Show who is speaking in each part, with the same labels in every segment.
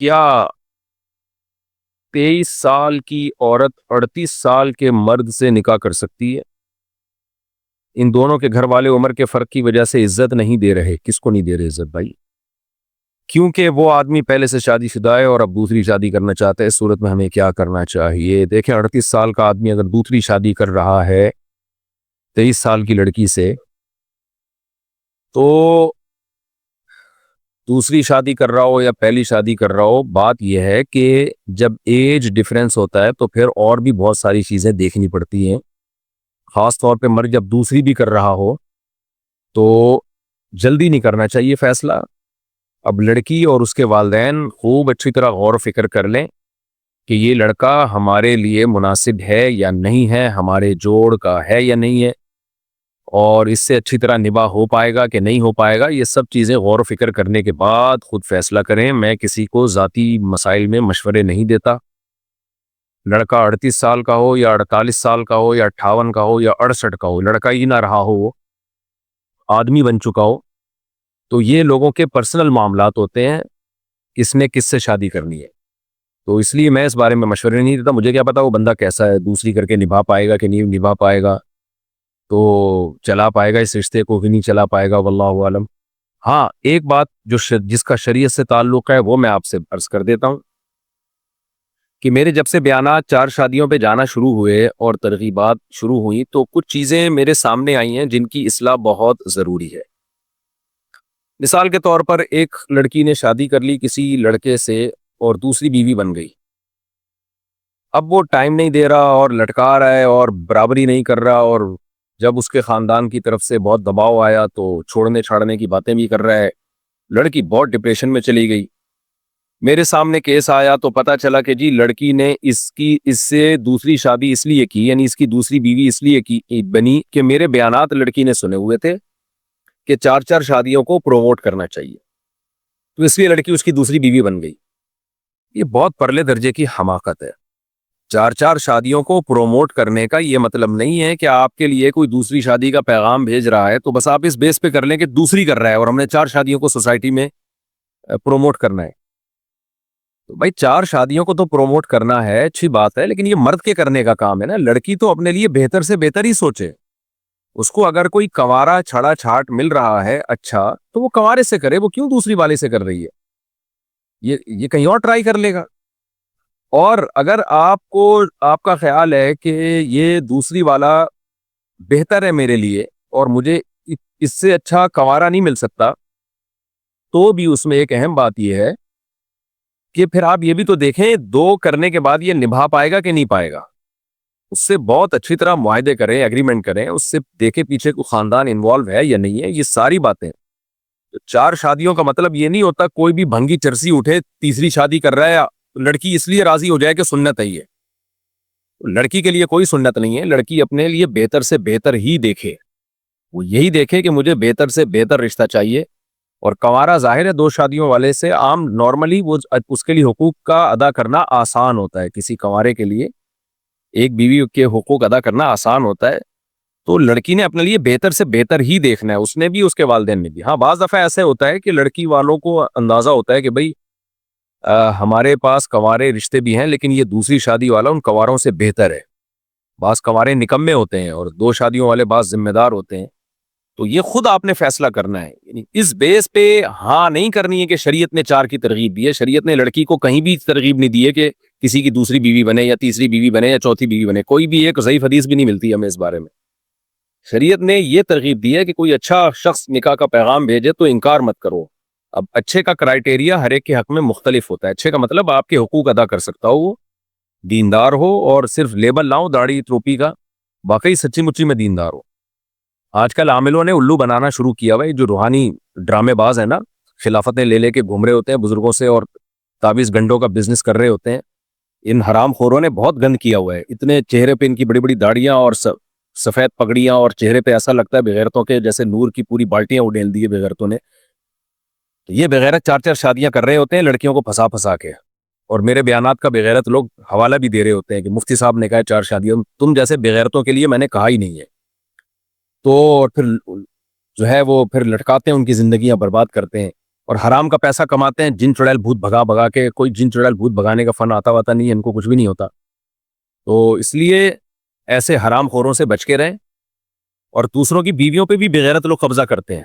Speaker 1: کیا 23 سال کی عورت 38 سال کے مرد سے نکاح کر سکتی ہے؟ ان دونوں کے گھر والے عمر کے فرق کی وجہ سے عزت نہیں دے رہے. کس کو نہیں دے رہے عزت بھائی؟ کیونکہ وہ آدمی پہلے سے شادی شدہ ہے اور اب دوسری شادی کرنا چاہتا ہے. اس صورت میں ہمیں کیا کرنا چاہیے؟ دیکھیں 38 سال کا آدمی اگر دوسری شادی کر رہا ہے 23 سال کی لڑکی سے، تو دوسری شادی کر رہا ہو یا پہلی شادی کر رہا ہو، بات یہ ہے کہ جب ایج ڈیفرنس ہوتا ہے تو پھر اور بھی بہت ساری چیزیں دیکھنی پڑتی ہیں. خاص طور پہ مرد جب دوسری بھی کر رہا ہو تو جلدی نہیں کرنا چاہیے فیصلہ. اب لڑکی اور اس کے والدین خوب اچھی طرح غور و فکر کر لیں کہ یہ لڑکا ہمارے لیے مناسب ہے یا نہیں ہے، ہمارے جوڑ کا ہے یا نہیں ہے، اور اس سے اچھی طرح نباہ ہو پائے گا کہ نہیں ہو پائے گا. یہ سب چیزیں غور و فکر کرنے کے بعد خود فیصلہ کریں. میں کسی کو ذاتی مسائل میں مشورے نہیں دیتا. لڑکا 38 سال کا ہو یا 48 سال کا ہو یا 58 کا ہو یا 68 کا ہو، لڑکا ہی نہ رہا ہو، وہ آدمی بن چکا ہو، تو یہ لوگوں کے پرسنل معاملات ہوتے ہیں کس نے کس سے شادی کرنی ہے. تو اس لیے میں اس بارے میں مشورے نہیں دیتا. مجھے کیا پتا وہ بندہ کیسا ہے، دوسری کر کے نبھا پائے گا کہ نہیں نبھا پائے گا، تو چلا پائے گا اس رشتے کو کہ نہیں چلا پائے گا، واللہ عالم. ہاں ایک بات جس کا شریعت سے تعلق ہے وہ میں آپ سے عرض کر دیتا ہوں کہ میرے جب سے بیانات 4 شادیوں پہ جانا شروع ہوئے اور ترغیبات شروع ہوئی تو کچھ چیزیں میرے سامنے آئی ہیں جن کی اصلاح بہت ضروری ہے. مثال کے طور پر ایک لڑکی نے شادی کر لی کسی لڑکے سے اور دوسری بیوی بن گئی. اب وہ ٹائم نہیں دے رہا اور لٹکا رہا ہے اور برابری نہیں کر رہا، اور جب اس کے خاندان کی طرف سے بہت دباؤ آیا تو چھوڑنے چھاڑنے کی باتیں بھی کر رہا ہے. لڑکی بہت ڈپریشن میں چلی گئی. میرے سامنے کیس آیا تو پتا چلا کہ جی لڑکی نے اس سے دوسری شادی اس لیے کی، یعنی اس کی دوسری بیوی اس لیے کی بنی کہ میرے بیانات لڑکی نے سنے ہوئے تھے کہ 4 شادیوں کو پروموٹ کرنا چاہیے، تو اس لیے لڑکی اس کی دوسری بیوی بن گئی. یہ بہت پرلے درجے کی حماقت ہے. 4 شادیوں کو پروموٹ کرنے کا یہ مطلب نہیں ہے کہ آپ کے لیے کوئی دوسری شادی کا پیغام بھیج رہا ہے تو بس آپ اس بیس پہ کر لیں کہ دوسری کر رہا ہے اور ہم نے 4 شادیوں کو سوسائٹی میں پروموٹ کرنا ہے. تو بھائی 4 شادیوں کو تو پروموٹ کرنا ہے، اچھی بات ہے، لیکن یہ مرد کے کرنے کا کام ہے نا. لڑکی تو اپنے لیے بہتر سے بہتر ہی سوچے. اس کو اگر کوئی کنوارا چھڑا چھاٹ مل رہا ہے اچھا تو وہ کنوارے سے کرے، وہ کیوں دوسری والے سے کر رہی ہے؟ یہ کہیں اور ٹرائی کر لے گا. اور اگر آپ کا خیال ہے کہ یہ دوسری والا بہتر ہے میرے لیے اور مجھے اس سے اچھا کنوارا نہیں مل سکتا، تو بھی اس میں ایک اہم بات یہ ہے کہ پھر آپ یہ بھی تو دیکھیں 2 کرنے کے بعد یہ نبھا پائے گا کہ نہیں پائے گا. اس سے بہت اچھی طرح معاہدے کریں، ایگریمنٹ کریں، اس سے دیکھیں پیچھے کو خاندان انوالو ہے یا نہیں ہے. یہ ساری باتیں 4 شادیوں کا مطلب یہ نہیں ہوتا کوئی بھی بھنگی چرسی اٹھے تیسری شادی کر رہا ہے. لڑکی اس لیے راضی ہو جائے کہ سنت ہے. یہ لڑکی کے لیے کوئی سنت نہیں ہے. لڑکی اپنے لیے بہتر سے بہتر ہی دیکھے، وہ یہی دیکھے کہ مجھے بہتر سے بہتر رشتہ چاہیے. اور کنوارا ظاہر ہے 2 شادیوں والے سے عام نارملی وہ اس کے لیے حقوق کا ادا کرنا آسان ہوتا ہے. کسی کنوارے کے لیے ایک بیوی کے حقوق ادا کرنا آسان ہوتا ہے. تو لڑکی نے اپنے لیے بہتر سے بہتر ہی دیکھنا ہے، اس نے بھی اس کے والدین نے بھی. ہاں بعض دفعہ ایسے ہوتا ہے کہ لڑکی والوں کو اندازہ ہوتا ہے کہ بھئی ہمارے پاس کنوارے رشتے بھی ہیں لیکن یہ دوسری شادی والا ان کنواروں سے بہتر ہے. بعض کنوارے نکمے ہوتے ہیں اور 2 شادیوں والے بعض ذمہ دار ہوتے ہیں. تو یہ خود آپ نے فیصلہ کرنا ہے. یعنی اس بیس پہ ہاں نہیں کرنی ہے کہ شریعت نے 4 کی ترغیب دی ہے. شریعت نے لڑکی کو کہیں بھی ترغیب نہیں دی ہے کہ کسی کی دوسری بیوی بنے یا تیسری بیوی بنے یا چوتھی بیوی بنے. کوئی بھی ایک ضعیف حدیث بھی نہیں ملتی ہمیں اس بارے میں. شریعت نے یہ ترغیب دی ہے کہ کوئی اچھا شخص نکاح کا پیغام بھیجے تو انکار مت کرو. اب اچھے کا کرائیٹیریا ہر ایک کے حق میں مختلف ہوتا ہے. اچھے کا مطلب آپ کے حقوق ادا کر سکتا ہو، وہ دیندار ہو اور صرف لیبل لاؤ داڑھی ٹوپی کا، واقعی سچی مچی میں دیندار ہو. آج کل عاملوں نے الو بنانا شروع کیا ہوا ہے، جو روحانی ڈرامے باز ہیں نا، خلافتیں لے کے گھوم رہے ہوتے ہیں بزرگوں سے اور تعویذ گنڈوں کا بزنس کر رہے ہوتے ہیں. ان حرام خوروں نے بہت گند کیا ہوا ہے. اتنے چہرے پہ ان کی بڑی بڑی داڑیاں اور سفید پگڑیاں اور چہرے پہ ایسا لگتا ہے بغیرتوں کے جیسے نور کی پوری بالٹیاں اڈیل دی ہے بغیرتوں نے. یہ بغیرت 4 شادیاں کر رہے ہوتے ہیں لڑکیوں کو پھنسا کے، اور میرے بیانات کا بغیرت لوگ حوالہ بھی دے رہے ہوتے ہیں کہ مفتی صاحب نے کہا 4 شادیاں. تم جیسے بغیرتوں کے لیے میں نے کہا ہی نہیں ہے. تو پھر جو ہے وہ پھر لٹکاتے ہیں، ان کی زندگیاں برباد کرتے ہیں. اور حرام کا پیسہ کماتے ہیں جن چڑیل بھوت بھگا بھگا کے. کوئی جن چڑیل بھوت بھگانے کا فن آتا واتا نہیں ہے ان کو, کچھ بھی نہیں ہوتا. تو اس لیے ایسے حرام خوروں سے بچ کے رہیں. اور دوسروں کی بیویوں پہ بھی بغیرت لوگ قبضہ کرتے ہیں.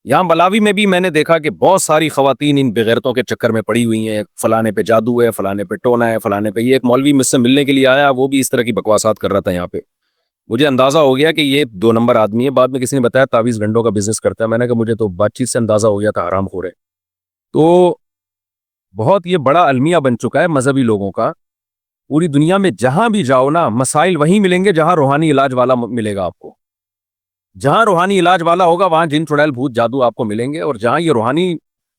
Speaker 1: یہاں ملاوی میں بھی میں نے دیکھا کہ بہت ساری خواتین ان بغیرتوں کے چکر میں پڑی ہوئی ہیں. فلانے پہ جادو ہے, فلانے پہ ٹونا ہے, فلانے پہ. یہ ایک مولوی مجھ سے ملنے کے لیے آیا, وہ بھی اس طرح کی بکواسات کر رہا تھا یہاں پہ. مجھے اندازہ ہو گیا کہ یہ 2 نمبر آدمی ہے. بعد میں کسی نے بتایا تعویذ گنڈوں کا بزنس کرتا ہے. میں نے کہا مجھے تو بات چیت سے اندازہ ہو گیا تھا حرام خور ہے. تو بہت یہ بڑا المیہ بن چکا ہے مذہبی لوگوں کا. پوری دنیا میں جہاں بھی جاؤ نا, مسائل وہیں ملیں گے جہاں روحانی علاج والا ملے گا آپ کو. جہاں روحانی علاج والا ہوگا وہاں جن چڑیل بھوت جادو آپ کو ملیں گے. اور جہاں یہ روحانی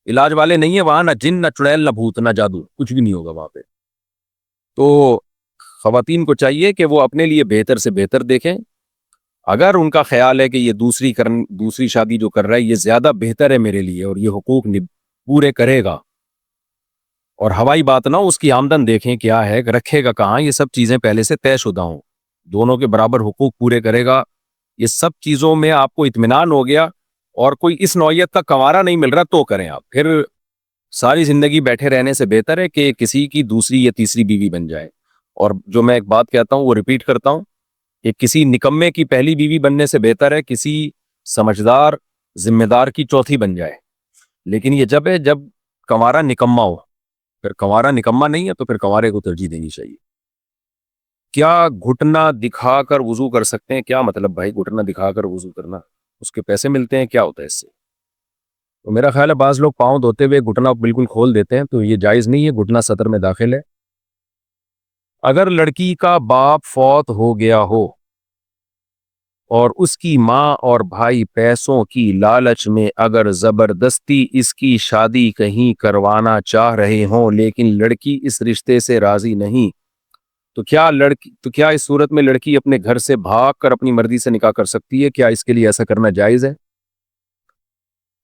Speaker 1: علاج والے نہیں ہیں وہاں نہ جن, نہ چڑیل, نہ بھوت, نہ جادو, کچھ بھی نہیں ہوگا وہاں پہ. تو خواتین کو چاہیے کہ وہ اپنے لیے بہتر سے بہتر دیکھیں. اگر ان کا خیال ہے کہ یہ دوسری شادی جو کر رہا ہے یہ زیادہ بہتر ہے میرے لیے اور یہ حقوق پورے کرے گا, اور ہوائی بات نہ, اس کی آمدن دیکھیں کیا ہے, رکھے گا کہاں, یہ سب چیزیں پہلے سے طے شدہ ہوں, دونوں کے برابر حقوق پورے کرے گا, یہ سب چیزوں میں آپ کو اطمینان ہو گیا اور کوئی اس نوعیت کا کنوارا نہیں مل رہا تو کریں آپ. پھر ساری زندگی بیٹھے رہنے سے بہتر ہے کہ کسی کی دوسری یا تیسری بیوی بن جائے. اور جو میں ایک بات کہتا ہوں وہ ریپیٹ کرتا ہوں کہ کسی نکمے کی پہلی بیوی بننے سے بہتر ہے کسی سمجھدار ذمہ دار کی چوتھی بن جائے. لیکن یہ جب کنوارا نکما ہو. پھر کنوارا نکما نہیں ہے تو پھر کنوارے کو ترجیح دینی چاہیے. کیا گھٹنا دکھا کر وضو کر سکتے ہیں؟ کیا مطلب بھائی گھٹنا دکھا کر وضو کرنا؟ اس کے پیسے ملتے ہیں, کیا ہوتا ہے اس سے؟ تو میرا خیال ہے بعض لوگ پاؤں دھوتے ہوئے گھٹنا بالکل کھول دیتے ہیں, تو یہ جائز نہیں ہے, گھٹنا سطر میں داخل ہے. اگر لڑکی کا باپ فوت ہو گیا ہو اور اس کی ماں اور بھائی پیسوں کی لالچ میں اگر زبردستی اس کی شادی کہیں کروانا چاہ رہے ہوں لیکن لڑکی اس رشتے سے راضی نہیں, تو کیا اس صورت میں لڑکی اپنے گھر سے بھاگ کر اپنی مرضی سے نکاح کر سکتی ہے؟ کیا اس کے لیے ایسا کرنا جائز ہے؟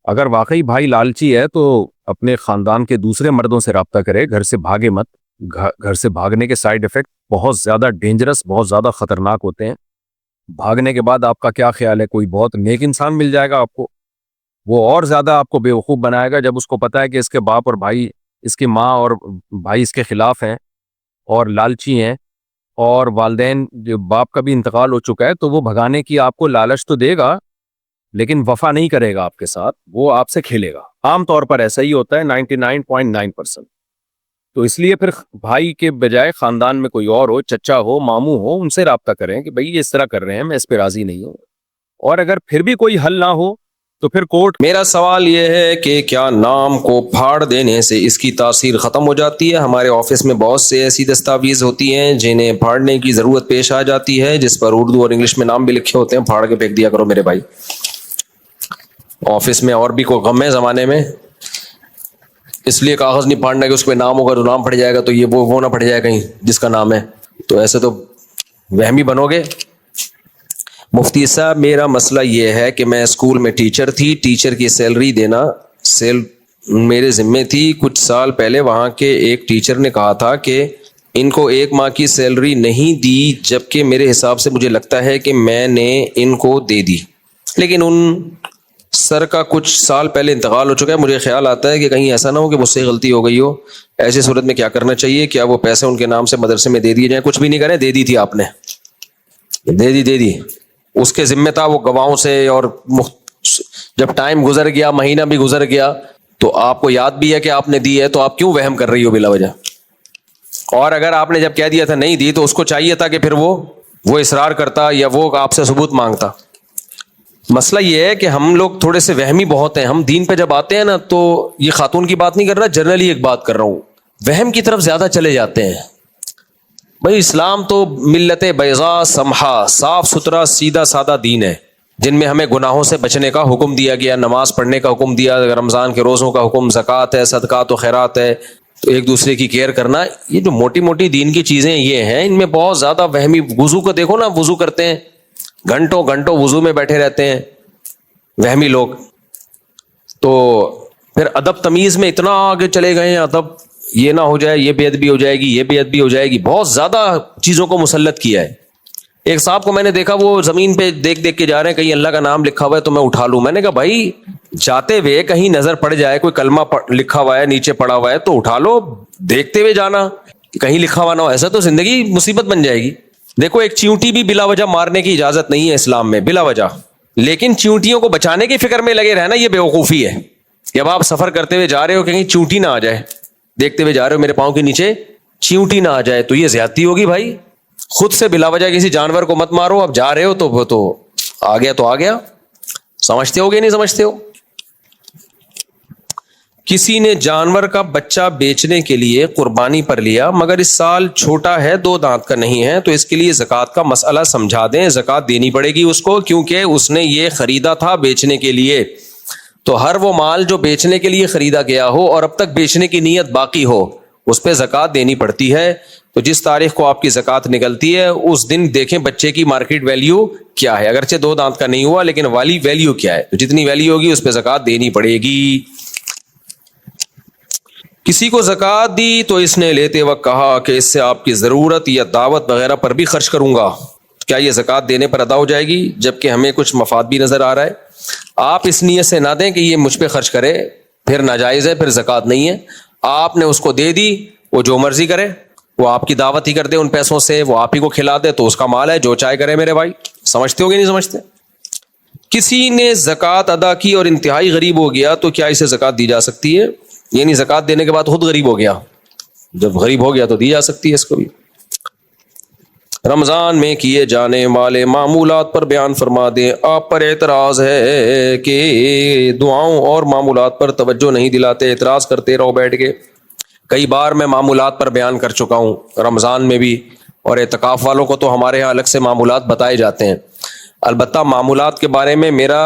Speaker 1: اگر واقعی بھائی لالچی ہے تو اپنے خاندان کے دوسرے مردوں سے رابطہ کرے, گھر سے بھاگے مت. گھر سے بھاگنے کے سائیڈ ایفیکٹ بہت زیادہ ڈینجرس, بہت زیادہ خطرناک ہوتے ہیں. بھاگنے کے بعد آپ کا کیا خیال ہے, کوئی بہت نیک انسان مل جائے گا آپ کو, وہ اور زیادہ آپ کو بیوقوف بنائے گا جب اس کو پتا ہے کہ اس کے باپ اور بھائی, اس کی ماں اور بھائی اس کے خلاف ہیں اور لالچی ہیں, اور والدین جو باپ کا بھی انتقال ہو چکا ہے, تو وہ بھگانے کی آپ کو لالچ تو دے گا لیکن وفا نہیں کرے گا آپ کے ساتھ, وہ آپ سے کھیلے گا. عام طور پر ایسا ہی ہوتا ہے 99.9%. تو اس لیے پھر بھائی کے بجائے خاندان میں کوئی اور ہو, چچا ہو, ماموں ہو, ان سے رابطہ کریں کہ بھئی یہ اس طرح کر رہے ہیں, میں اس پہ راضی نہیں ہوں. اور اگر پھر بھی کوئی حل نہ ہو تو پھر کورٹ.
Speaker 2: میرا سوال یہ ہے کہ کیا نام کو پھاڑ دینے سے اس کی تاثیر ختم ہو جاتی ہے؟ ہمارے آفس میں بہت سے ایسی دستاویز ہوتی ہیں جنہیں پھاڑنے کی ضرورت پیش آ جاتی ہے, جس پر اردو اور انگلش میں نام بھی لکھے ہوتے ہیں. پھاڑ کے پھینک دیا کرو میرے بھائی. آفس میں اور بھی کوئی غم ہے زمانے میں, اس لیے کاغذ نہیں پھاڑنا کہ اس پہ نام ہوگا تو نام پھٹ جائے گا, تو یہ وہ نہ پھٹ جائے کہیں جس کا نام ہے. تو ایسے تو وہمی بنو گے. مفتی صاحب میرا مسئلہ یہ ہے کہ میں اسکول میں ٹیچر تھی, ٹیچر کی سیلری دینا میرے ذمے تھی. کچھ سال پہلے وہاں کے ایک ٹیچر نے کہا تھا کہ ان کو 1 ماہ کی سیلری نہیں دی, جبکہ میرے حساب سے مجھے لگتا ہے کہ میں نے ان کو دے دی, لیکن ان سر کا کچھ سال پہلے انتقال ہو چکا ہے. مجھے خیال آتا ہے کہ کہیں ایسا نہ ہو کہ مجھ سے غلطی ہو گئی ہو. ایسی صورت میں کیا کرنا چاہیے؟ کیا وہ پیسے ان کے نام سے مدرسے میں دے دیے جائیں؟ کچھ بھی نہیں کریں, دے دی تھی آپ نے, دے دی. اس کے ذمہ تھا, وہ گواہوں سے, اور جب ٹائم گزر گیا, مہینہ بھی گزر گیا, تو آپ کو یاد بھی ہے کہ آپ نے دی ہے, تو آپ کیوں وہم کر رہی ہو بلا وجہ؟ اور اگر آپ نے جب کہہ دیا تھا نہیں دی, تو اس کو چاہیے تھا کہ پھر وہ اصرار کرتا یا وہ آپ سے ثبوت مانگتا. مسئلہ یہ ہے کہ ہم لوگ تھوڑے سے وہمی بہت ہیں. ہم دین پہ جب آتے ہیں نا, تو یہ خاتون کی بات نہیں کر رہا, جنرلی ایک بات کر رہا ہوں, وہم کی طرف زیادہ چلے جاتے ہیں. بھائی اسلام تو ملت بیضاء سمحا, صاف ستھرا سیدھا سادہ دین ہے, جن میں ہمیں گناہوں سے بچنے کا حکم دیا گیا, نماز پڑھنے کا حکم دیا, رمضان کے روزوں کا حکم, زکوٰۃ ہے, صدقات و خیرات ہے, تو ایک دوسرے کی کیئر کرنا. یہ جو موٹی موٹی دین کی چیزیں یہ ہیں, ان میں بہت زیادہ وہمی. وضو کو دیکھو نا, وضو کرتے ہیں گھنٹوں گھنٹوں وضو میں بیٹھے رہتے ہیں وہمی لوگ. تو پھر ادب تمیز میں اتنا آگے چلے گئے ہیں, ادب یہ نہ ہو جائے, یہ بے ادبی ہو جائے گی, یہ بے ادبی ہو جائے گی, بہت زیادہ چیزوں کو مسلط کیا ہے. ایک صاحب کو میں نے دیکھا وہ زمین پہ دیکھ دیکھ کے جا رہے ہیں, کہیں اللہ کا نام لکھا ہوا ہے تو میں اٹھا لوں. میں نے کہا بھائی جاتے ہوئے کہیں نظر پڑ جائے کوئی کلمہ لکھا ہوا ہے نیچے پڑا ہوا ہے تو اٹھا لو, دیکھتے ہوئے جانا, کہیں لکھا ہوا نہ ہو, ایسا تو زندگی مصیبت بن جائے گی. دیکھو ایک چیونٹی بھی بلا وجہ مارنے کی اجازت نہیں ہے اسلام میں, بلا وجہ, لیکن چیونٹیوں کو بچانے کی فکر میں لگے رہنا یہ بیوقوفی ہے. کہ اب آپ سفر کرتے ہوئے جا رہے ہو کہیں چیونٹی نہ آ جائے, دیکھتے ہوئے جا رہے ہو میرے پاؤں کے نیچے چیونٹی نہ آ جائے, تو یہ زیادتی ہوگی بھائی. خود سے بلا وجہ کسی جانور کو مت مارو, اب جا رہے ہو تو وہ تو آ گیا تو آ گیا. سمجھتے ہو گے نہیں سمجھتے ہو؟ کسی نے جانور کا بچہ بیچنے کے لیے قربانی پر لیا مگر اس سال چھوٹا ہے, 2 دانت کا نہیں ہے, تو اس کے لیے زکوٰۃ کا مسئلہ سمجھا دیں. زکوٰۃ دینی پڑے گی اس کو کیونکہ اس نے یہ خریدا تھا بیچنے کے لیے. تو ہر وہ مال جو بیچنے کے لیے خریدا گیا ہو اور اب تک بیچنے کی نیت باقی ہو اس پہ زکوٰۃ دینی پڑتی ہے. تو جس تاریخ کو آپ کی زکوٰۃ نکلتی ہے اس دن دیکھیں بچے کی مارکیٹ ویلیو کیا ہے. اگرچہ 2 دانت کا نہیں ہوا لیکن والی ویلیو کیا ہے, تو جتنی ویلیو ہوگی اس پہ زکوٰۃ دینی پڑے گی. کسی کو زکوٰۃ دی تو اس نے لیتے وقت کہا کہ اس سے آپ کی ضرورت یا دعوت وغیرہ پر بھی خرچ کروں گا, کیا یہ زکوٰۃ دینے پر ادا ہو جائے گی جبکہ ہمیں کچھ مفاد بھی نظر آ رہا ہے؟ آپ اس نیت سے نہ دیں کہ یہ مجھ پہ خرچ کرے, پھر ناجائز ہے, پھر زکوٰۃ نہیں ہے. آپ نے اس کو دے دی, وہ جو مرضی کرے, وہ آپ کی دعوت ہی کر دے ان پیسوں سے, وہ آپ ہی کو کھلا دے تو اس کا مال ہے, جو چاہے کرے میرے بھائی. سمجھتے ہو گے نہیں سمجھتے؟ کسی نے زکوٰۃ ادا کی اور انتہائی غریب ہو گیا تو کیا اسے زکوٰۃ دی جا سکتی ہے؟ یعنی زکوٰۃ دینے کے بعد خود غریب ہو گیا, جب غریب ہو گیا تو دی جا سکتی ہے اس کو بھی. رمضان میں کیے جانے والے معمولات پر بیان فرما دیں. آپ پر اعتراض ہے کہ دعاؤں اور معمولات پر توجہ نہیں دلاتے, اعتراض کرتے رہو بیٹھ کے. کئی بار میں معمولات پر بیان کر چکا ہوں رمضان میں بھی, اور اعتکاف والوں کو تو ہمارے ہاں الگ سے معمولات بتائے جاتے ہیں. البتہ معمولات کے بارے میں میرا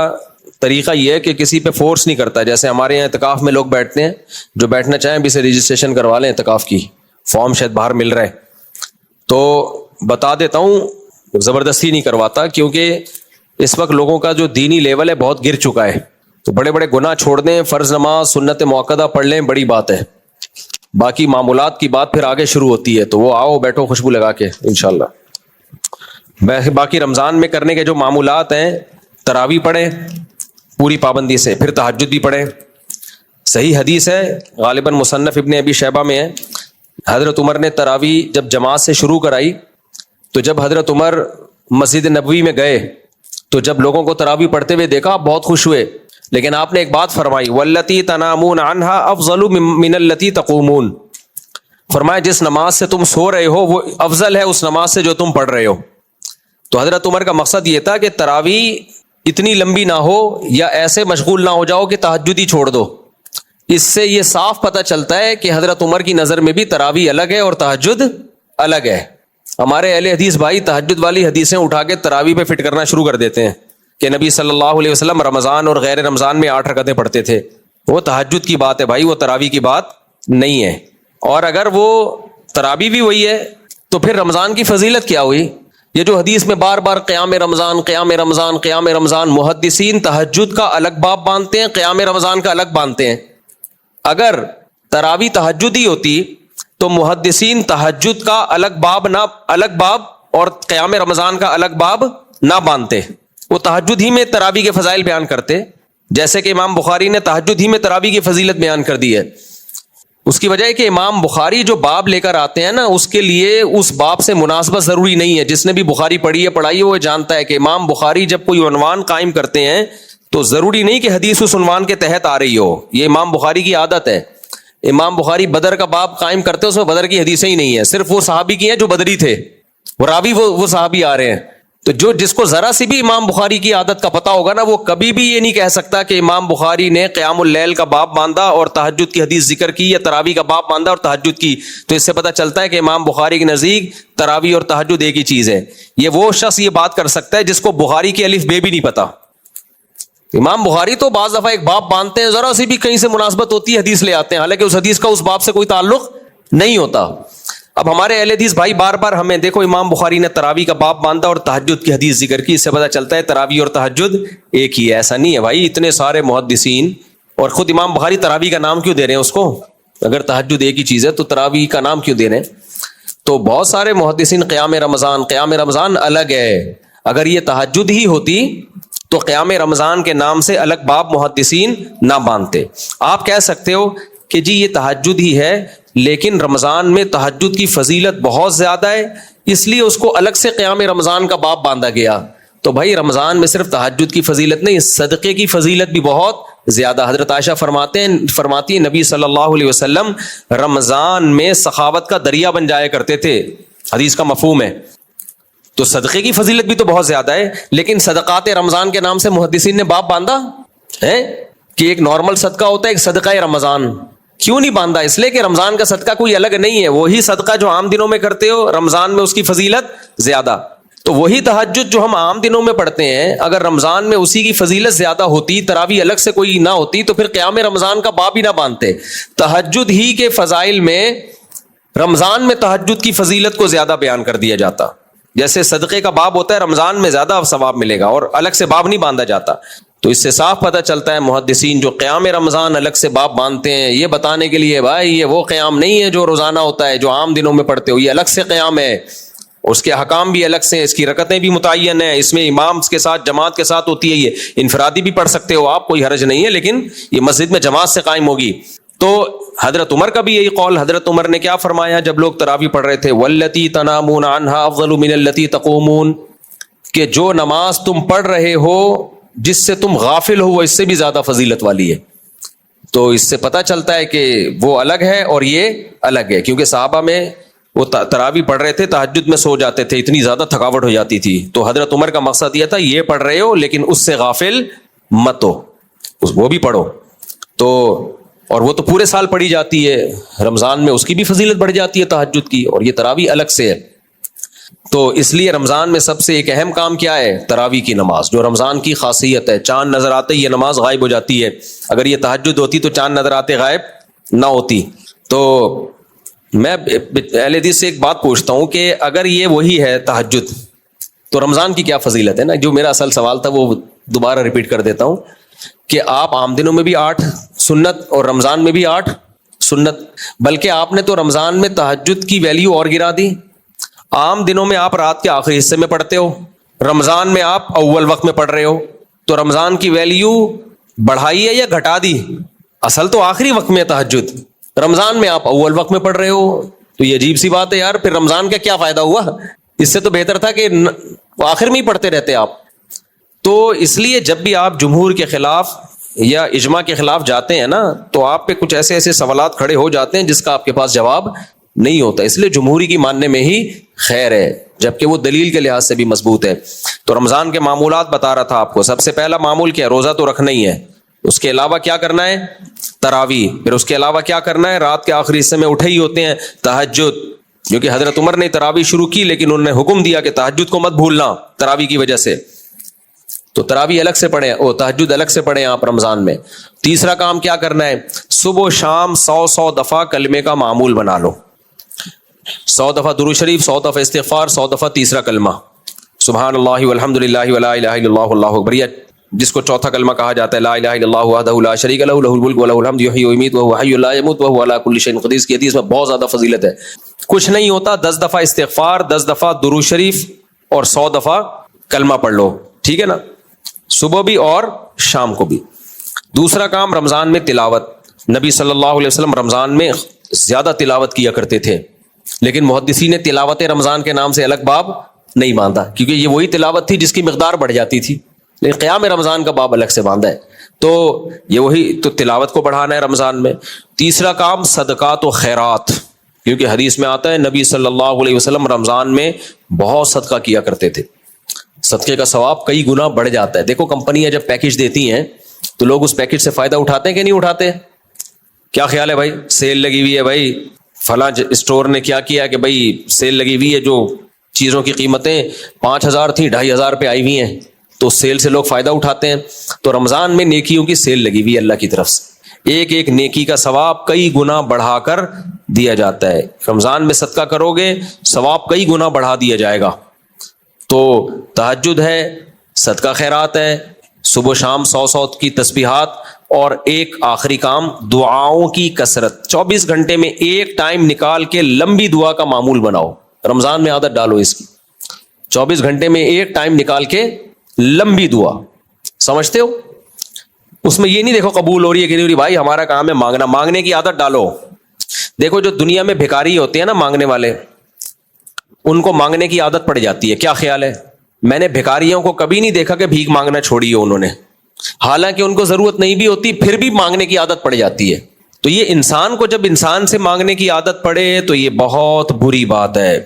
Speaker 2: طریقہ یہ ہے کہ کسی پہ فورس نہیں کرتا. جیسے ہمارے یہاں اعتکاف میں لوگ بیٹھتے ہیں, جو بیٹھنا چاہیں بھی سے رجسٹریشن کروا لیں اعتکاف کی, فارم شاید باہر مل رہا ہے, تو بتا دیتا ہوں, زبردستی نہیں کرواتا, کیونکہ اس وقت لوگوں کا جو دینی لیول ہے بہت گر چکا ہے. تو بڑے بڑے گناہ چھوڑ دیں, فرض نماز سنت موقدہ پڑھ لیں, بڑی بات ہے. باقی معمولات کی بات پھر آگے شروع ہوتی ہے, تو وہ آؤ بیٹھو خوشبو لگا کے انشاءاللہ. باقی رمضان میں کرنے کے جو معمولات ہیں, تراویح پڑھیں پوری پابندی سے, پھر تہجد بھی پڑھیں. صحیح حدیث ہے, غالباً مصنف ابن ابی شیبہ میں ہے, حضرت عمر نے تراویح جب جماعت سے شروع کرائی تو جب حضرت عمر مسجد نبوی میں گئے تو جب لوگوں کو تراویح پڑھتے ہوئے دیکھا بہت خوش ہوئے, لیکن آپ نے ایک بات فرمائی, واللتی تنامون عنہا افضل من اللتی تقومون. فرمایا جس نماز سے تم سو رہے ہو وہ افضل ہے اس نماز سے جو تم پڑھ رہے ہو. تو حضرت عمر کا مقصد یہ تھا کہ تراویح اتنی لمبی نہ ہو یا ایسے مشغول نہ ہو جاؤ کہ تہجد ہی چھوڑ دو. اس سے یہ صاف پتہ چلتا ہے کہ حضرت عمر کی نظر میں بھی تراویح الگ ہے اور تہجد الگ ہے. ہمارے اہل حدیث بھائی تہجد والی حدیثیں اٹھا کے تراویح پہ فٹ کرنا شروع کر دیتے ہیں کہ نبی صلی اللہ علیہ وسلم رمضان اور غیر رمضان میں 8 رکعتیں پڑھتے تھے. وہ تہجد کی بات ہے بھائی, وہ تراویح کی بات نہیں ہے. اور اگر وہ تراویح بھی وہی ہے تو پھر رمضان کی فضیلت کیا ہوئی؟ یہ جو حدیث میں بار بار قیام رمضان قیام رمضان قیام رمضان, محدثین تہجد کا الگ باب باندھتے ہیں, قیام رمضان کا الگ باندھتے ہیں. اگر تراویح تہجد ہی ہوتی تو محدثین تہجد کا الگ باب اور قیام رمضان کا الگ باب نہ باندھتے, وہ تہجد ہی میں تراویح کے فضائل بیان کرتے, جیسے کہ امام بخاری نے تہجد ہی میں تراویح کی فضیلت بیان کر دی ہے. اس کی وجہ ہے کہ امام بخاری جو باب لے کر آتے ہیں نا, اس کے لیے اس باب سے مناسبت ضروری نہیں ہے. جس نے بھی بخاری پڑھی ہے پڑھائی ہے وہ جانتا ہے کہ امام بخاری جب کوئی عنوان قائم کرتے ہیں تو ضروری نہیں کہ حدیث اس عنوان کے تحت آ رہی ہو. یہ امام بخاری کی عادت ہے. امام بخاری بدر کا باب قائم کرتے ہیں, اس میں بدر کی حدیثیں ہی نہیں ہیں, صرف وہ صحابی کی ہیں جو بدری تھے, وہ راوی وہ صحابی آ رہے ہیں. تو جس کو ذرا سی بھی امام بخاری کی عادت کا پتہ ہوگا نا, وہ کبھی بھی یہ نہیں کہہ سکتا کہ امام بخاری نے قیام اللیل کا باب باندھا اور تہجد کی حدیث ذکر کی, یا تراویح کا باب باندھا اور تہجد کی. تو اس سے پتہ چلتا ہے کہ امام بخاری کے نزدیک تراویح اور تہجد ایک ہی چیز ہے. یہ وہ شخص یہ بات کر سکتا ہے جس کو بخاری کی الف بے بھی نہیں پتا. امام بخاری تو بعض دفعہ ایک باب باندھتے ہیں, ذرا سی بھی کہیں سے مناسبت ہوتی ہے حدیث لے آتے ہیں, حالانکہ اس حدیث کا اس باب سے کوئی تعلق نہیں ہوتا. اب ہمارے اہل حدیث بھائی بار بار ہمیں دیکھو امام بخاری نے تراویح کا باب باندھا اور تہجد کی حدیث ذکر کی, اس سے پتہ چلتا ہے تراویح اور تہجد ایک ہی ہے. ایسا نہیں ہے بھائی, اتنے سارے محدثین, اور خود امام بخاری تراویح کا نام کیوں دے رہے ہیں اس کو؟ اگر تہجد ایک ہی چیز ہے تو تراویح کا نام کیوں دے رہے ہیں؟ تو بہت سارے محدثین قیام رمضان الگ ہے. اگر یہ تہجد ہی ہوتی تو قیام رمضان کے نام سے الگ باب محدثین نہ باندھتے. آپ کہہ سکتے ہو کہ جی یہ تہجد ہی ہے لیکن رمضان میں تہجد کی فضیلت بہت زیادہ ہے اس لیے اس کو الگ سے قیام رمضان کا باب باندھا گیا. تو بھائی رمضان میں صرف تہجد کی فضیلت نہیں، صدقے کی فضیلت بھی بہت زیادہ. حضرت عائشہ فرماتی ہیں نبی صلی اللہ علیہ وسلم رمضان میں سخاوت کا دریا بن جایا کرتے تھے. حدیث کا مفہوم ہے. تو صدقے کی فضیلت بھی تو بہت زیادہ ہے لیکن صدقات رمضان کے نام سے محدثین نے باب باندھا ہے کہ ایک نارمل صدقہ ہوتا ہے ایک صدقہ رمضان. کیوں نہیں باندھا؟ اس لیے کہ رمضان کا صدقہ کوئی الگ نہیں ہے، وہی صدقہ جو عام دنوں میں کرتے ہو رمضان میں اس کی فضیلت زیادہ. تو وہی تہجد جو ہم عام دنوں میں پڑھتے ہیں اگر رمضان میں اسی کی فضیلت زیادہ ہوتی، تراویح الگ سے کوئی نہ ہوتی تو پھر قیام رمضان کا باب ہی نہ باندھتے. تہجد ہی کے فضائل میں رمضان میں تہجد کی فضیلت کو زیادہ بیان کر دیا جاتا. جیسے صدقے کا باب ہوتا ہے رمضان میں زیادہ ثواب ملے گا اور الگ سے باب نہیں باندھا جاتا. تو اس سے صاف پتہ چلتا ہے محدثین جو قیام رمضان الگ سے باب باندھتے ہیں یہ بتانے کے لیے بھائی یہ وہ قیام نہیں ہے جو روزانہ ہوتا ہے جو عام دنوں میں پڑھتے ہو، یہ الگ سے قیام ہے، اس کے حکام بھی الگ سے، اس کی رکعتیں بھی متعین ہیں، اس میں امام کے ساتھ جماعت کے ساتھ ہوتی ہے. یہ انفرادی بھی پڑھ سکتے ہو آپ، کوئی حرج نہیں ہے، لیکن یہ مسجد میں جماعت سے قائم ہوگی. تو حضرت عمر کا بھی یہی قول. حضرت عمر نے کیا فرمایا جب لوگ تراویح پڑھ رہے تھے؟ واللتی تنامون عنها افضل من التی تقومون، کہ جو نماز تم پڑھ رہے ہو جس سے تم غافل ہو وہ اس سے بھی زیادہ فضیلت والی ہے. تو اس سے پتہ چلتا ہے کہ وہ الگ ہے اور یہ الگ ہے، کیونکہ صحابہ میں وہ تراویح پڑھ رہے تھے تہجد میں سو جاتے تھے، اتنی زیادہ تھکاوٹ ہو جاتی تھی. تو حضرت عمر کا مقصد یہ تھا یہ پڑھ رہے ہو لیکن اس سے غافل مت ہو، وہ بھی پڑھو. تو اور وہ تو پورے سال پڑھی جاتی ہے، رمضان میں اس کی بھی فضیلت بڑھ جاتی ہے تہجد کی، اور یہ تراویح الگ سے ہے. تو اس لیے رمضان میں سب سے ایک اہم کام کیا ہے؟ تراویح کی نماز، جو رمضان کی خاصیت ہے. چاند نظر آتے یہ نماز غائب ہو جاتی ہے. اگر یہ تہجد ہوتی تو چاند نظر آتے غائب نہ ہوتی. تو میں اہل حدیث سے ایک بات پوچھتا ہوں کہ اگر یہ وہی ہے تہجد تو رمضان کی کیا فضیلت ہے نا؟ جو میرا اصل سوال تھا وہ دوبارہ ریپیٹ کر دیتا ہوں کہ آپ عام دنوں میں بھی 8 سنت اور رمضان میں بھی 8 سنت، بلکہ آپ نے تو رمضان میں تہجد کی ویلیو اور گرا دی. عام دنوں میں آپ رات کے آخری حصے میں پڑھتے ہو، رمضان میں آپ اول وقت میں پڑھ رہے ہو، تو رمضان کی ویلیو بڑھائی ہے یا گھٹا دی؟ اصل تو آخری وقت میں تہجد، رمضان میں آپ اول وقت میں پڑھ رہے ہو. تو یہ عجیب سی بات ہے یار، پھر رمضان کا کیا فائدہ ہوا؟ اس سے تو بہتر تھا کہ آخر میں ہی پڑھتے رہتے آپ. تو اس لیے جب بھی آپ جمہور کے خلاف یا اجماع کے خلاف جاتے ہیں نا تو آپ پہ کچھ ایسے سوالات کھڑے ہو جاتے ہیں جس کا آپ کے پاس جواب نہیں ہوتا. اس لیے جمہوری کی ماننے میں ہی خیر ہے، جبکہ وہ دلیل کے لحاظ سے بھی مضبوط ہے. تو رمضان کے معمولات بتا رہا تھا آپ کو. سب سے پہلا معمول کیا ہے؟ روزہ تو رکھنا ہی ہے. اس کے علاوہ کیا کرنا ہے؟ تراویح. پھر اس کے علاوہ کیا کرنا ہے؟ رات کے آخری حصے میں اٹھے ہی ہوتے ہیں تہجد، کیونکہ حضرت عمر نے تراویح شروع کی لیکن انہوں نے حکم دیا کہ تہجد کو مت بھولنا تراویح کی وجہ سے. تو تراویح الگ سے پڑھیں، تہجد الگ سے پڑھیں آپ رمضان میں. تیسرا کام کیا کرنا ہے؟ صبح و شام 100 دفعہ کلمے کا معمول بنا لو. 100 دفعہ درود شریف، 100 دفعہ استغفار، 100 دفعہ تیسرا کلمہ سبحان اللہ والحمد للہ ولا الہ الا اللہ واللہ اکبر، جس کو چوتھا کلمہ کہا جاتا ہے لا الہ الا اللہ وحدہ لا شریک لہ لہ الملک ولہ الحمد یحیی ویمیت وہو حی لا یموت وہو علی کل شیء قدیر. کی حدیث میں بہت زیادہ فضیلت ہے. کچھ نہیں ہوتا، 10 دفعہ استغفار، 10 دفعہ درود شریف اور 100 دفعہ کلمہ پڑھ لو، ٹھیک ہے نا؟ صبح بھی اور شام کو بھی. دوسرا کام رمضان میں تلاوت. نبی صلی اللہ علیہ وسلم رمضان میں زیادہ تلاوت کیا کرتے تھے، لیکن محدثین نے تلاوت رمضان کے نام سے الگ باب نہیں باندھا کیونکہ یہ وہی تلاوت تھی جس کی مقدار بڑھ جاتی تھی، لیکن قیام رمضان کا باب الگ سے باندھا ہے. تو یہ وہی تو تلاوت کو بڑھانا ہے رمضان میں. تیسرا کام صدقات و خیرات، کیونکہ حدیث میں آتا ہے نبی صلی اللہ علیہ وسلم رمضان میں بہت صدقہ کیا کرتے تھے. صدقے کا ثواب کئی گنا بڑھ جاتا ہے. دیکھو کمپنیاں جب پیکج دیتی ہیں تو لوگ اس پیکج سے فائدہ اٹھاتے ہیں کہ نہیں اٹھاتے؟ کیا خیال ہے بھائی؟ سیل لگی ہوئی ہے بھائی، فلاں اسٹور نے کیا کیا کہ بھائی سیل لگی ہوئی ہے، جو چیزوں کی قیمتیں 5,000 تھیں 2,500 پہ آئی ہوئی ہیں، تو سیل سے لوگ فائدہ اٹھاتے ہیں. تو رمضان میں نیکیوں کی سیل لگی ہوئی ہے اللہ کی طرف سے، ایک ایک نیکی کا ثواب کئی گنا بڑھا کر دیا جاتا ہے. رمضان میں صدقہ کرو گے ثواب کئی گنا بڑھا دیا جائے گا. تو تہجد ہے، صدقہ خیرات ہے، صبح و شام 100 کی تسبیحات، اور ایک آخری کام دعاؤں کی کثرت. 24 گھنٹے میں ایک ٹائم نکال کے لمبی دعا کا معمول بناؤ. رمضان میں عادت ڈالو اس کی. 24 گھنٹے میں ایک ٹائم نکال کے لمبی دعا. سمجھتے ہو؟ اس میں یہ نہیں دیکھو قبول ہو رہی ہے کہ نہیں ہو رہی. بھائی ہمارا کام ہے مانگنا. مانگنے کی عادت ڈالو. دیکھو جو دنیا میں بھکاری ہوتے ہیں نا مانگنے والے، ان کو مانگنے کی عادت پڑ جاتی ہے. کیا خیال ہے؟ میں نے بھکاریوں کو کبھی نہیں دیکھا کہ بھیک مانگنا چھوڑی ہے انہوں نے، حالانکہ ان کو ضرورت نہیں بھی ہوتی، پھر بھی مانگنے کی عادت پڑ جاتی ہے. تو یہ انسان کو جب انسان سے مانگنے کی عادت پڑے تو یہ بہت بری بات ہے.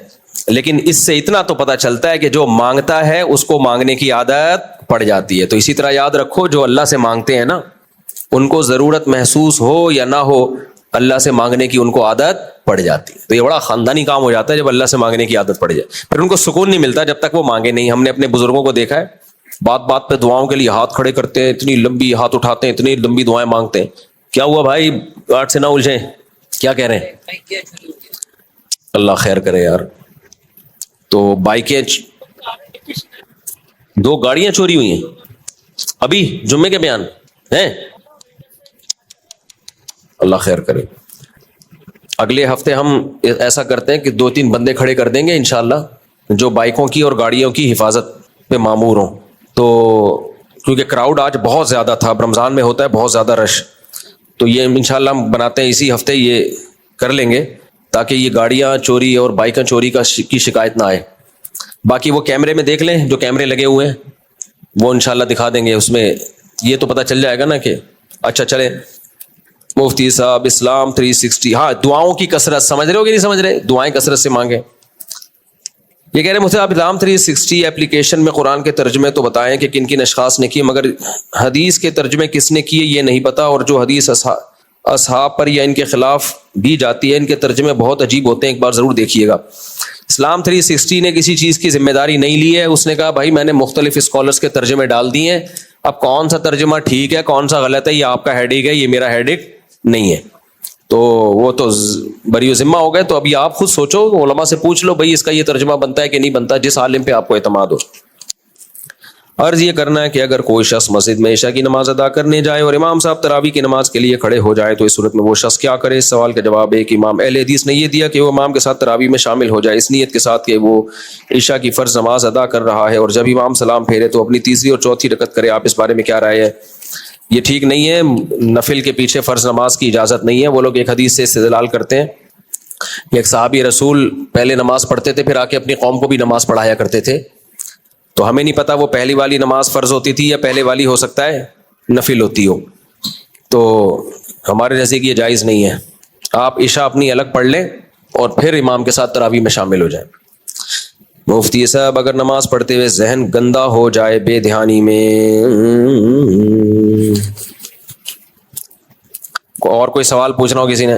Speaker 2: لیکن اس سے اتنا تو پتہ چلتا ہے کہ جو مانگتا ہے اس کو مانگنے کی عادت پڑ جاتی ہے. تو اسی طرح یاد رکھو جو اللہ سے مانگتے ہیں نا، ان کو ضرورت محسوس ہو یا نہ ہو، اللہ سے مانگنے کی ان کو عادت پڑ جاتی ہے. تو یہ بڑا خاندانی کام ہو جاتا ہے جب اللہ سے مانگنے کی عادت پڑ جائے. پھر ان کو سکون نہیں ملتا جب تک وہ مانگے نہیں. ہم نے اپنے بزرگوں کو دیکھا ہے، بات بات پہ دعاؤں کے لیے ہاتھ کھڑے کرتے ہیں، اتنی لمبی ہاتھ اٹھاتے ہیں، اتنی لمبی دعائیں مانگتے ہیں. کیا ہوا بھائی؟ گاٹ سے نہ الجھیں. کیا کہہ رہے ہیں؟ اللہ خیر کرے یار. تو بائکیں 2 گاڑیاں چوری ہوئی ہیں ابھی جمعے کے بیان ہیں. اللہ خیر کرے. اگلے ہفتے ہم ایسا کرتے ہیں کہ 2-3 بندے کھڑے کر دیں گے انشاءاللہ جو بائکوں کی اور گاڑیوں کی حفاظت پہ مامور ہوں. تو کیونکہ کراؤڈ آج بہت زیادہ تھا، رمضان میں ہوتا ہے بہت زیادہ رش، تو یہ انشاءاللہ ہم بناتے ہیں اسی ہفتے یہ کر لیں گے تاکہ یہ گاڑیاں چوری اور بائکیں چوری کی شکایت نہ آئے. باقی وہ کیمرے میں دیکھ لیں، جو کیمرے لگے ہوئے ہیں وہ انشاءاللہ دکھا دیں گے. اس میں یہ تو پتہ چل جائے گا نا کہ اچھا چلے. مفتی صاحب اسلام 360. ہاں دعاؤں کی کثرت، سمجھ رہے ہو کہ نہیں سمجھ رہے؟ دعائیں کثرت سے مانگیں. یہ کہہ رہے ہیں مفتی صاحب اسلام 360 اپلیکیشن میں قرآن کے ترجمے تو بتائیں کہ کن کن اشخاص نے کیے، مگر حدیث کے ترجمے کس نے کیے یہ نہیں پتا، اور جو حدیث اصحاب پر یا ان کے خلاف بھی جاتی ہے ان کے ترجمے بہت عجیب ہوتے ہیں، ایک بار ضرور دیکھیے گا. اسلام 360 نے کسی چیز کی ذمہ داری نہیں لی ہے. اس نے کہا بھائی میں نے مختلف اسکالرس کے ترجمے ڈال دیے ہیں، اب کون سا ترجمہ ٹھیک ہے کون سا غلط ہے یہ آپ کا ہیڈیک ہے، یہ میرا ہیڈیک نہیں ہے. تو وہ تو بری ذمہ ہو گئے. تو ابھی آپ خود سوچو، علماء سے پوچھ لو بھائی اس کا یہ ترجمہ بنتا ہے کہ نہیں بنتا، جس عالم پہ آپ کو اعتماد ہو. عرض یہ کرنا ہے کہ اگر کوئی شخص مسجد میں عشاء کی نماز ادا کرنے جائے اور امام صاحب تراویح کی نماز کے لیے کھڑے ہو جائے تو اس صورت میں وہ شخص کیا کرے؟ اس سوال کا جواب ہے کہ امام اہل حدیث نے یہ دیا کہ وہ امام کے ساتھ تراویح میں شامل ہو جائے اس نیت کے ساتھ کہ وہ عشاء کی فرض نماز ادا کر رہا ہے، اور جب امام سلام پھیرے تو اپنی تیسری اور چوتھی رکعت کرے. آپ اس بارے میں کیا رائے ہے؟ یہ ٹھیک نہیں ہے. نفل کے پیچھے فرض نماز کی اجازت نہیں ہے. وہ لوگ ایک حدیث سے استدلال کرتے ہیں کہ ایک صحابی رسول پہلے نماز پڑھتے تھے پھر آ کے اپنی قوم کو بھی نماز پڑھایا کرتے تھے. تو ہمیں نہیں پتا وہ پہلی والی نماز فرض ہوتی تھی یا پہلے والی ہو سکتا ہے نفل ہوتی ہو. تو ہمارے نزدیک یہ جائز نہیں ہے. آپ عشاء اپنی الگ پڑھ لیں اور پھر امام کے ساتھ تراویح میں شامل ہو جائیں. مفتی صاحب اگر نماز پڑھتے ہوئے ذہن گندا ہو جائے بے دھیانی میں، اور کوئی سوال پوچھنا ہو کسی نے؟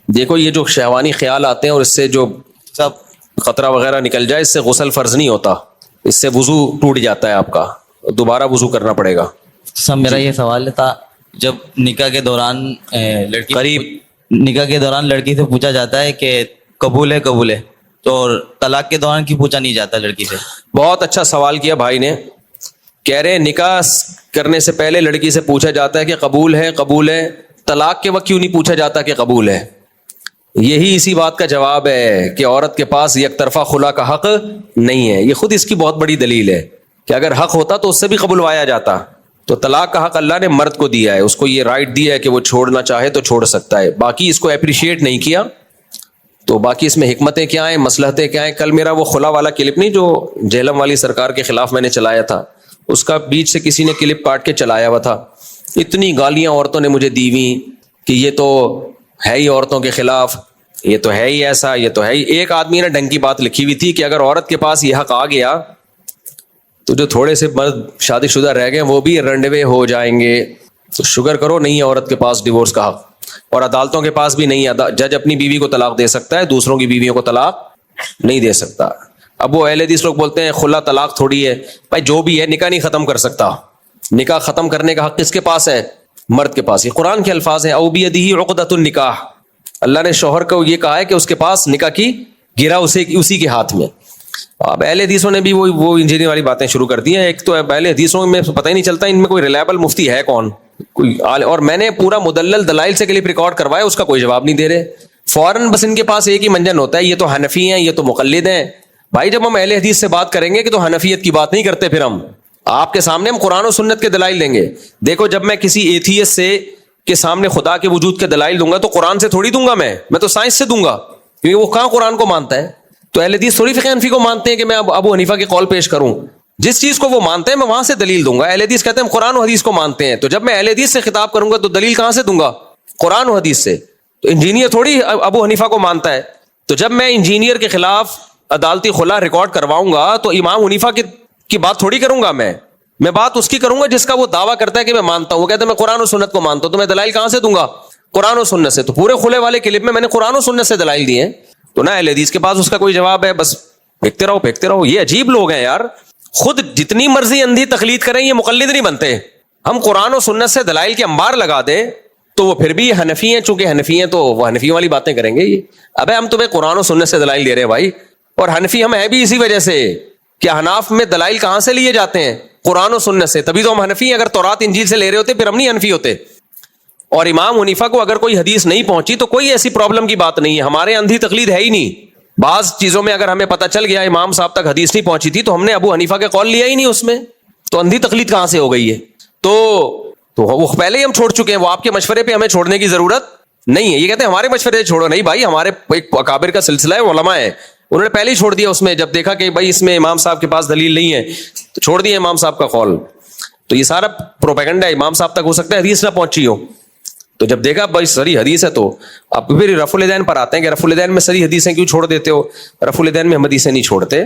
Speaker 2: دیکھو یہ جو شہوانی خیال آتے ہیں اور اس سے جو سب خطرہ وغیرہ نکل جائے، اس سے غسل فرض نہیں ہوتا، اس سے وضو ٹوٹ جاتا ہے، آپ کا دوبارہ وضو کرنا پڑے گا.
Speaker 3: سب میرا یہ سوال تھا، جب نکاح کے دوران لڑکی سے پوچھا جاتا ہے کہ قبول ہے تو طلاق کے دوران کیوں پوچھا نہیں جاتا لڑکی سے؟
Speaker 2: بہت اچھا سوال کیا بھائی نے. کہہ رہے ہیں نکاح کرنے سے پہلے لڑکی سے پوچھا جاتا ہے کہ قبول ہے، طلاق کے وقت کیوں نہیں پوچھا جاتا کہ قبول ہے؟ یہی اسی بات کا جواب ہے کہ عورت کے پاس یک طرفہ خلا کا حق نہیں ہے. یہ خود اس کی بہت بڑی دلیل ہے کہ اگر حق ہوتا تو اس سے بھی قبولوایا جاتا. تو طلاق کا حق اللہ نے مرد کو دیا ہے، اس کو یہ رائٹ دیا ہے کہ وہ چھوڑنا چاہے تو چھوڑ سکتا ہے. باقی اس کو اپریشیٹ نہیں کیا تو باقی اس میں حکمتیں کیا ہیں، مصلحتیں کیا ہیں. کل میرا وہ خلا والا کلپ نہیں جو جہلم والی سرکار کے خلاف میں نے چلایا تھا، اس کا بیچ سے کسی نے کلپ کاٹ کے چلایا ہوا تھا. اتنی گالیاں عورتوں نے مجھے دی ہوئی کہ یہ تو ہے ہی عورتوں کے خلاف، یہ تو ہے ہی ایسا، یہ تو ہے ہی. ایک آدمی نے ڈنگ کی بات لکھی ہوئی تھی کہ اگر عورت کے پاس یہ حق آ گیا تو جو تھوڑے سے مرد شادی شدہ رہ گئے وہ بھی رنڈوے ہو جائیں گے. تو شکر کرو نہیں ہے عورت کے پاس ڈیورس کا حق، اور عدالتوں کے پاس بھی نہیں ہے. جج اپنی بیوی کو طلاق دے سکتا ہے، دوسروں کی بیویوں کو طلاق نہیں دے سکتا. اب وہ اہل حدیث لوگ بولتے ہیں خلا طلاق تھوڑی ہے. بھائی جو بھی ہے نکاح نہیں ختم کر سکتا. نکاح ختم کرنے کا حق کس کے پاس ہے؟ مرد کے پاس. یہ قرآن کے الفاظ ہیں، او بیدہ عقدۃ النکاح. اللہ نے شوہر کو یہ کہا ہے کہ اس کے پاس نکاح کی گرہ اسی کے ہاتھ میں. اب اہل حدیثوں نے بھی وہ انجینئر والی باتیں شروع کر دی ہیں. ایک تو اہل حدیثوں میں پتہ ہی نہیں چلتا ان میں کوئی ریلائبل مفتی ہے کون, کوئی اور میں نے پورا مدلل دلائل سے کلپ ریکارڈ کروایا, اس کا کوئی جواب نہیں دے رہے. فوراً بس ان کے پاس ایک ہی منجن ہوتا ہے, یہ تو حنفی ہیں, یہ تو مقلد ہیں. بھائی جب ہم اہل حدیث سے بات کریں گے کہ تو حنفیت کی بات نہیں کرتے, پھر ہم آپ کے سامنے ہم قرآن و سنت کے دلائل دیں گے. دیکھو جب میں کسی ایتھیسٹ سے کے سامنے خدا کے وجود کے دلائل دوں گا تو قرآن سے تھوڑی دوں گا, میں تو سائنس سے دوں گا, کیونکہ وہ کہاں قرآن کو مانتا ہے. تو اہل حدیث تھوڑی فقہ حنفی کو مانتے ہیں کہ میں ابو حنیفہ کے قول پیش کروں. جس چیز کو وہ مانتے ہیں میں وہاں سے دلیل دوں گا. اہل حدیث کہتے ہیں ہم قرآن و حدیث کو مانتے ہیں, تو جب میں اہل حدیث سے خطاب کروں گا تو دلیل کہاں سے دوں گا؟ قرآن و حدیث سے. تو انجینئر تھوڑی ابو حنیفہ کو مانتا ہے. تو جب میں انجینئر کے خلاف عدالتی خلا ریکارڈ کرواؤں گا تو امام حنیفہ کی بات تھوڑی کروں گا, میں بات اس کی کروں گا جس کا وہ دعویٰ کرتا ہے کہ میں مانتا ہوں. وہ کہتا ہے میں قرآن و سنت کو مانتا ہوں, تو میں دلائل کہاں سے دوں گا؟ قرآن و سنت سے. تو پورے کھلے والے کلپ میں نے قرآن و سنت سے دلائل دیے ہیں. تو نہ اہل حدیث کے پاس اس کا کوئی جواب ہے, بس پھینکتے رہو. یہ عجیب لوگ ہیں یار, خود جتنی مرضی اندھی تقلید کریں یہ مقلد نہیں بنتے. ہم قرآن و سنت سے دلائل کے انبار لگا دیں تو وہ پھر بھی حنفی ہیں, چونکہ حنفی ہیں تو وہ حنفی والی باتیں کریں گے. یہ ابے ہم تمہیں قرآن و سنت سے دلائل دے رہے ہیں بھائی, اور حنفی ہم ہیں بھی اسی وجہ سے کہ حناف میں دلائل کہاں سے لیے جاتے ہیں؟ قرآن و سنت سے. تبھی تو ہم حنفی ہیں. اگر تورات انجیل سے لے رہے ہوتے پھر ہم نہیں حنفی ہوتے. اور امام حنیفہ کو اگر کوئی حدیث نہیں پہنچی تو کوئی ایسی پرابلم کی بات نہیں ہے, ہمارے اندھی تقلید ہے ہی نہیں. بعض چیزوں میں اگر ہمیں پتہ چل گیا امام صاحب تک حدیث نہیں پہنچی تھی تو ہم نے ابو حنیفہ کے قول لیا ہی نہیں اس میں, تو اندھی تقلید کہاں سے ہو گئی ہے؟ تو وہ پہلے ہی ہم چھوڑ چکے ہیں, وہ آپ کے مشورے پہ ہمیں چھوڑنے کی ضرورت نہیں ہے. یہ کہتے ہیں ہمارے مشورے سے چھوڑو, نہیں بھائی, ہمارے ایک اکابر کا سلسلہ ہے, علماء ہے, انہوں نے پہلے ہی چھوڑ دیا اس میں. جب دیکھا کہ بھائی اس میں امام صاحب کے پاس دلیل نہیں ہے تو چھوڑ دیا امام صاحب کا قول. تو یہ سارا پروپیگنڈا ہے, امام صاحب تک ہو سکتا ہے حدیث نہ پہنچی ہو. تو جب دیکھا بھائی صحیح حدیث ہے تو اب پھر رفع الدین پر آتے ہیں کہ رفع الدین میں صحیح حدیثیں کیوں چھوڑ دیتے ہو؟ رفع الدین میں ہم حدیثیں نہیں چھوڑتے,